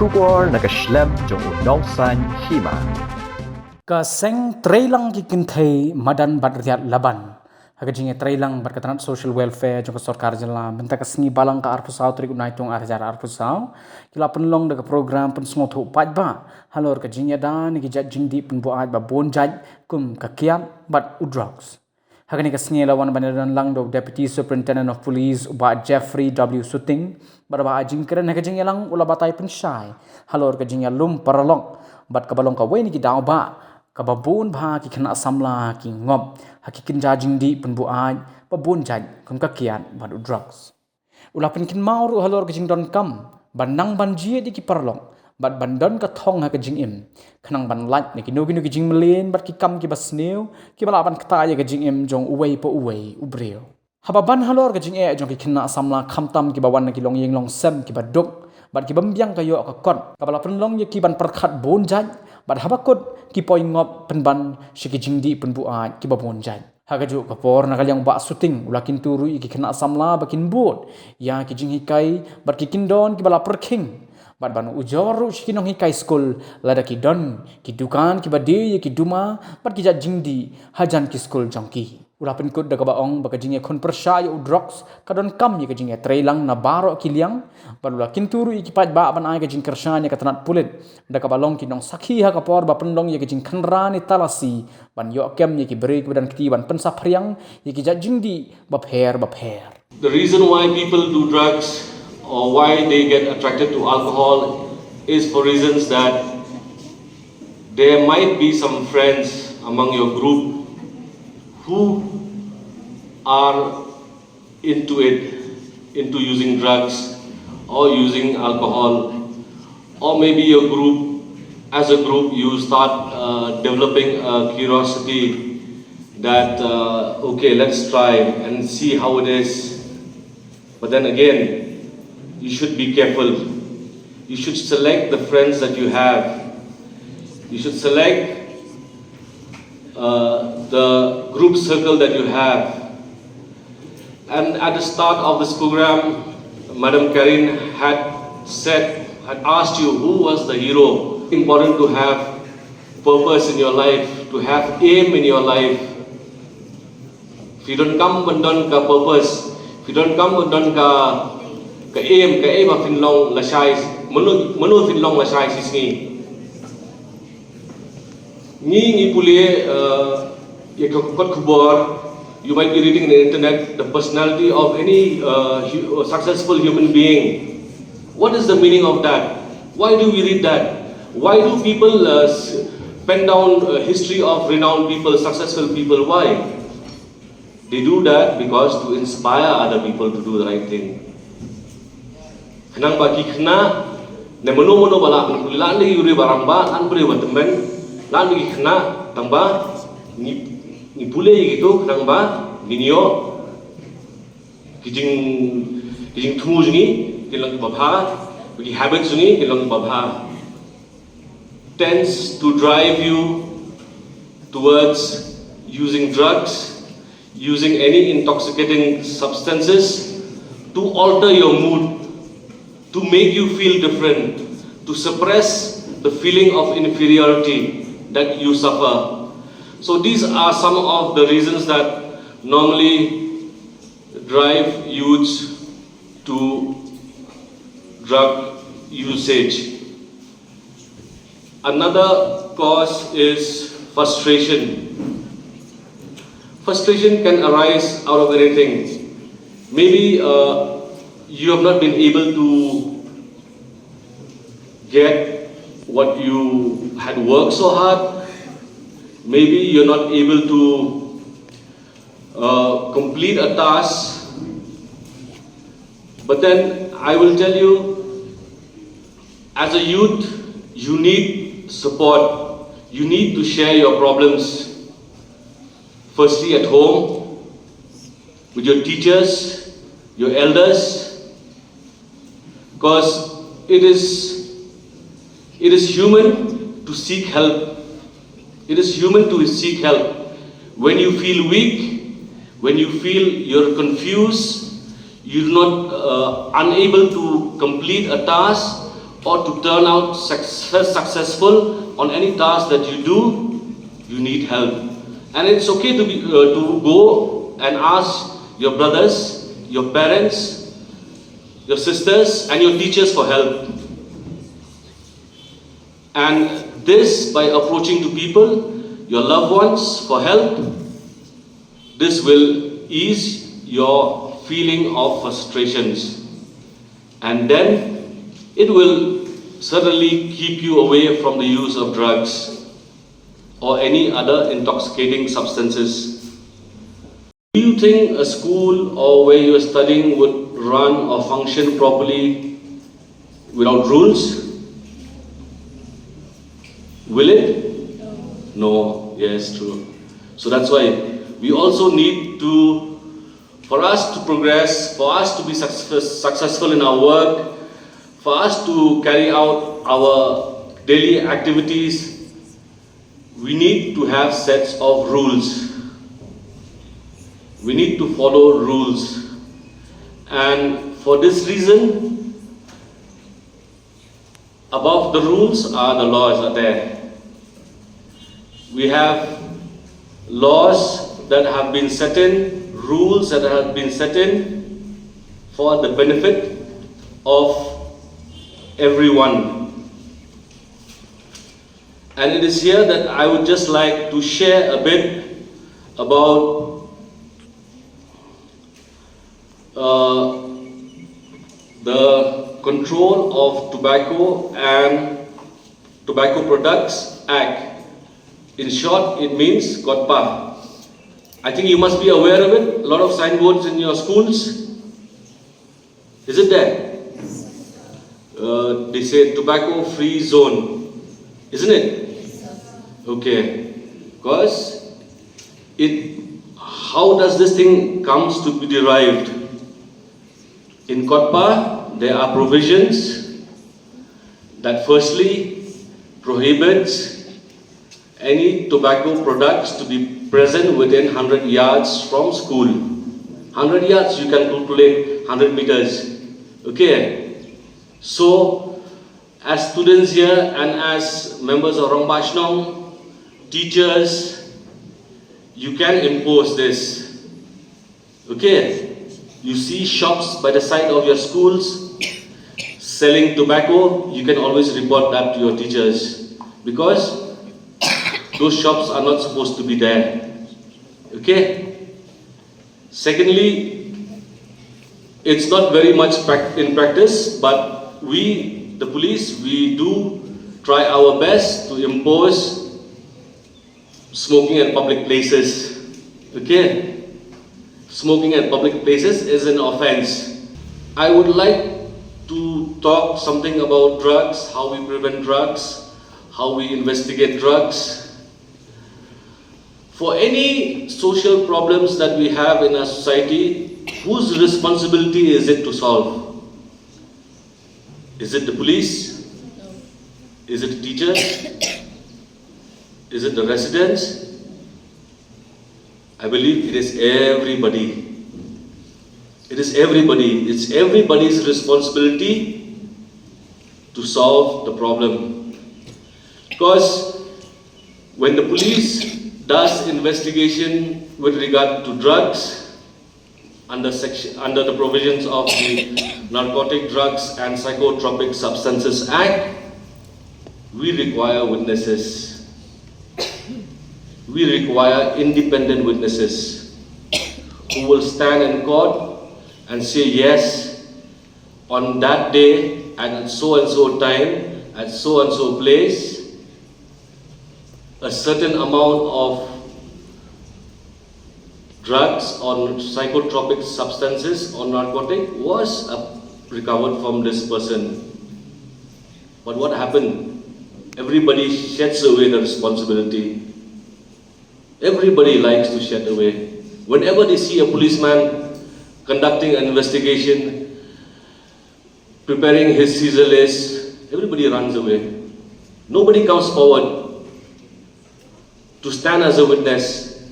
Shubor nakaslem jong unongsan Hima. Ka seng trailang kikinthei madan badriat laban. Haga jinge trailang berkaitan social welfare jong sarkar jela benta ka sengi balang ka arpusau trik unai tong arjar arpusau kila penlong daga program pen smot hu pat ba halor ka jinge dan ki jat jingdi pen buat ba bonjaj kum ka kiat bat udroks. Haga ni ka sengi lawan banadan lang do deputy superintendent of police ba Jeffrey W Suting barba ajing keren haga jinge lang ula batai pen shai halor ka jinge lum paralok bat ka balong ka wen ki daw ba kababun bha ki khana samla ki ngop hakikin jajing di penbuai pabun jaj kum ka kiat bad drugs ulapan kin mauru halor ka jing don kam banang ban Jied di ki Paralok bad bandon ka Thong ha ka Jingim khanang ban Lait ni ki no ki jing melen bad ki kam ki basneu ki balaban kta ya ka Jingim jong uwei po uwei ubreo hababan halor ka jing e jong ki khana samla khamtam ki bawan ki long yeng long sem ki baduk bad ki bambyang ka yo ka kot kabalapan long ye ki ban perkhat bon jaj bad habakut ki poi ngop penban shiki jingdi penbuat ki babon jaj hagaju kapor nakalyang ba suting ulakin turu ki kena samla bakin bot ya ki jing hikai bad ki kindon ki bala perking bad ban ujoru shiki nong hikai school lada ki don ki dukan ki bade ki duma bad ki jat jingdi hajan ki school jongki ulapan kut daga baong baka jinge kon persya ya Droks kadon kam ya jinge trailang na baro kiliang balula kinturu ikipat ba ban ai ka jing kersanya ka tanat pulit daga balong kinong sakhi ha kapor ba pendong ya jing khanrani talasi ban yo kem ya ki break badan ketiban pensapriang ya ki jingdi bapher The reason why people do drugs or why they get attracted to alcohol is for reasons that there might be some friends among your group who are into using drugs or using alcohol, or maybe your group, as a group, you start developing a curiosity that, okay, let's try and see how it is. But then again, you should be careful. You should select the friends that you have. You should select the group circle that you have. And at the start of this program, Madam Karin had asked you who was the hero. Important to have purpose in your life, to have aim in your life. If you don't come with ka purpose, if you don't come with ka aim of finlong lasai, manu finlong lasai sisni. Ni pulie kot kubor. You might be reading on the internet the personality of any successful human being. What is the meaning of that? Why do we read that? Why do people pen down a history of renowned people, successful people? Why? They do that because to inspire other people to do the right thing. Kenang bagi kena, ne mano bala kan kulilan lagi uri baramba, an beri watemen, lan bagi kena tambah ni pule gitu kenang ba ninyo kijing thumu jungi kilang babha bagi habit jungi kilang babha tends to drive you towards using drugs, using any intoxicating substances to alter your mood, to make you feel different, to suppress the feeling of inferiority that you suffer. So these are some of the reasons that normally drive youths to drug usage. Another cause is frustration. Frustration can arise out of anything. Maybe you have not been able to get what you had worked so hard. Maybe you're not able to complete a task. But then I will tell you, as a youth, you need support. You need to share your problems. Firstly at home, with your teachers, your elders, because it is human to seek help. It is human to seek help. When you feel weak, when you feel you're confused, you're not unable to complete a task, or to turn out successful on any task that you do, you need help. And it's okay to go and ask your brothers, your parents, your sisters, and your teachers for help. And this, by approaching to people, your loved ones, for help, this will ease your feeling of frustrations. And then it will certainly keep you away from the use of drugs or any other intoxicating substances. Do you think a school or where you are studying would run or function properly without rules? Will it? No. Yes, true. So that's why we also need to, for us to progress, for us to be successful in our work, for us to carry out our daily activities, we need to have sets of rules. We need to follow rules. And for this reason, above the rules are the laws are there. We have laws that have been set in, rules that have been set in for the benefit of everyone. And it is here that I would just like to share a bit about the Control of Tobacco and Tobacco Products Act. In short, it means KOTPA. I think you must be aware of it. A lot of signboards in your schools. Is it there? They say tobacco free zone. Isn't it? Okay. Because how does this thing comes to be derived? In KOTPA, there are provisions that firstly prohibits any tobacco products to be present within 100 yards from school. 100 yards, you can calculate 100 meters. Okay. So, as students here and as members of Rong Bashnong, teachers, you can impose this. Okay. You see shops by the side of your schools selling tobacco, you can always report that to your teachers, because those shops are not supposed to be there. Okay? Secondly, it's not very much in practice, but we, the police, we do try our best to impose smoking at public places. Okay? Smoking at public places is an offense. I would like to talk something about drugs, how we prevent drugs, how we investigate drugs. For any social problems that we have in our society, whose responsibility is it to solve? Is it the police? Is it the teachers? Is it the residents? I believe it is everybody. It is everybody. It's everybody's responsibility to solve the problem. Because when the police does investigation with regard to drugs under the provisions of the Narcotic Drugs and Psychotropic Substances Act, we require witnesses. We require independent witnesses who will stand in court and say, yes, on that day, at so and so time, at so and so place, a certain amount of drugs or psychotropic substances or narcotic was recovered from this person. But what happened? Everybody sheds away the responsibility. Everybody likes to shed away. Whenever they see a policeman conducting an investigation, preparing his Caesar list, everybody runs away. Nobody comes forward to stand as a witness.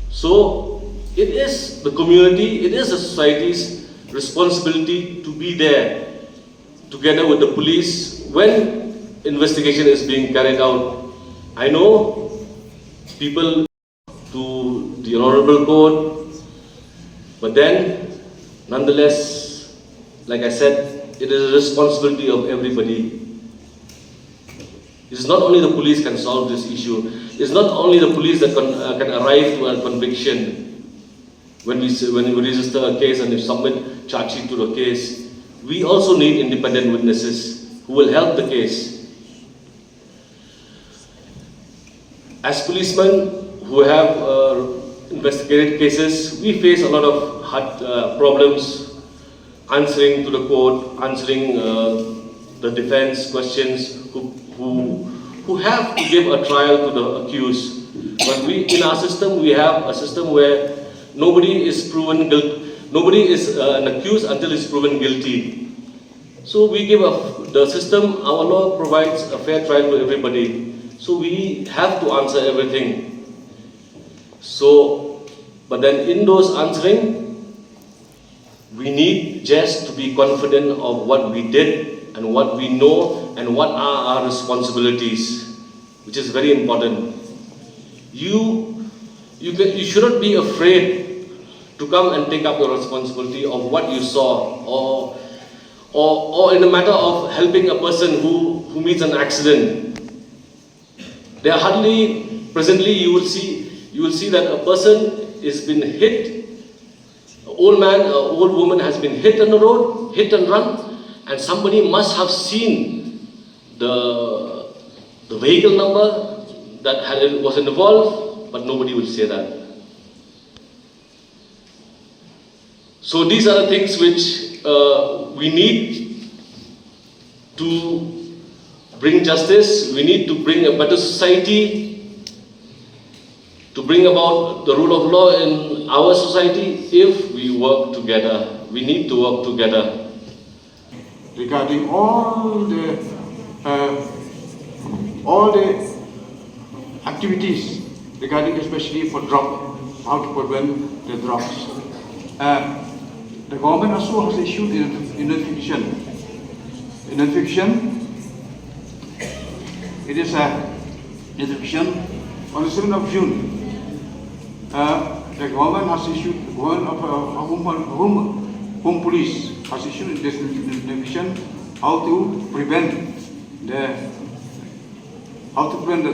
So, it is the community, it is the society's responsibility to be there together with the police when investigation is being carried out. I know people to the Honorable Court, but then, nonetheless, like I said, it is a responsibility of everybody. It is not only the police can solve this issue. It is not only the police that can arrive to a conviction. When we register a case and we submit charge sheet to the case, we also need independent witnesses who will help the case. As policemen who have investigated cases, we face a lot of hard problems answering to the court, answering the defense questions, who have to give a trial to the accused. But in our system, we have a system where nobody is proven guilty. Nobody is an accused until is proven guilty. So we give the system, our law provides a fair trial to everybody. So we have to answer everything. So, but then in those answering, we need just to be confident of what we did and what we know and what are our responsibilities, which is very important. You shouldn't be afraid to come and take up your responsibility of what you saw, or in a matter of helping a person who meets an accident. There are hardly, presently you will see that a person has been hit, an old man, an old woman has been hit on the road, hit and run, and somebody must have seen the vehicle number that was involved, but nobody will say that. So these are the things which we need to bring justice, we need to bring a better society, to bring about the rule of law in our society if we work together. We need to work together. Regarding all the activities regarding especially for drug, how to prevent the drugs. The government also has issued identification. It is a identification on the 7th of June. The government has issued, the government of Home Police has issued this identification how to prevent the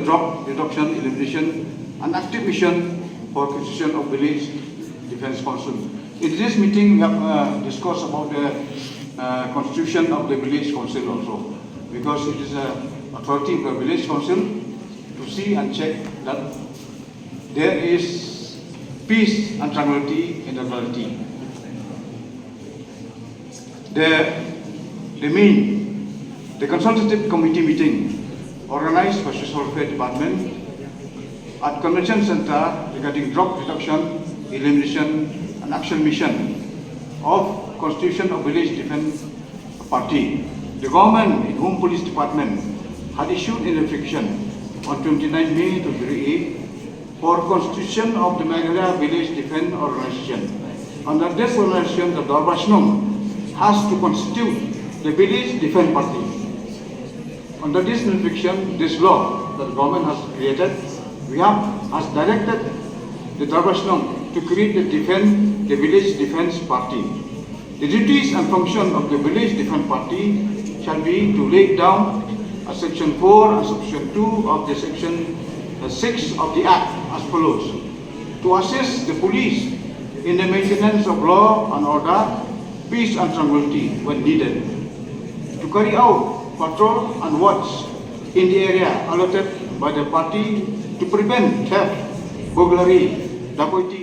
drug reduction, elimination, and active mission for constitution of village defense council. In this meeting, we have discussed about the constitution of the village council also, because it is an authority of the village council to see and check that there is peace and tranquility in the locality. The consultative committee meeting organized by Social Welfare Department at Convention Center regarding drug reduction, elimination, and action mission of Constitution of Village Defense Party. The government in Home Police Department had issued an notification on 29 May 2008 for Constitution of the Meghalaya Village Defense Organization. Under this organization, the Darbashnum has to constitute the Village Defense Party. Under this notification, this law that the government has created, has directed the Darbashnum to create the Village Defense Party. The duties and function of the Village Defense Party shall be to lay down Section 4 and Section 2 of the Section 6 of the Act as follows: to assist the police in the maintenance of law and order, peace and tranquility when needed, to carry out patrol and watch in the area allotted by the party to prevent theft, burglary, dacoity,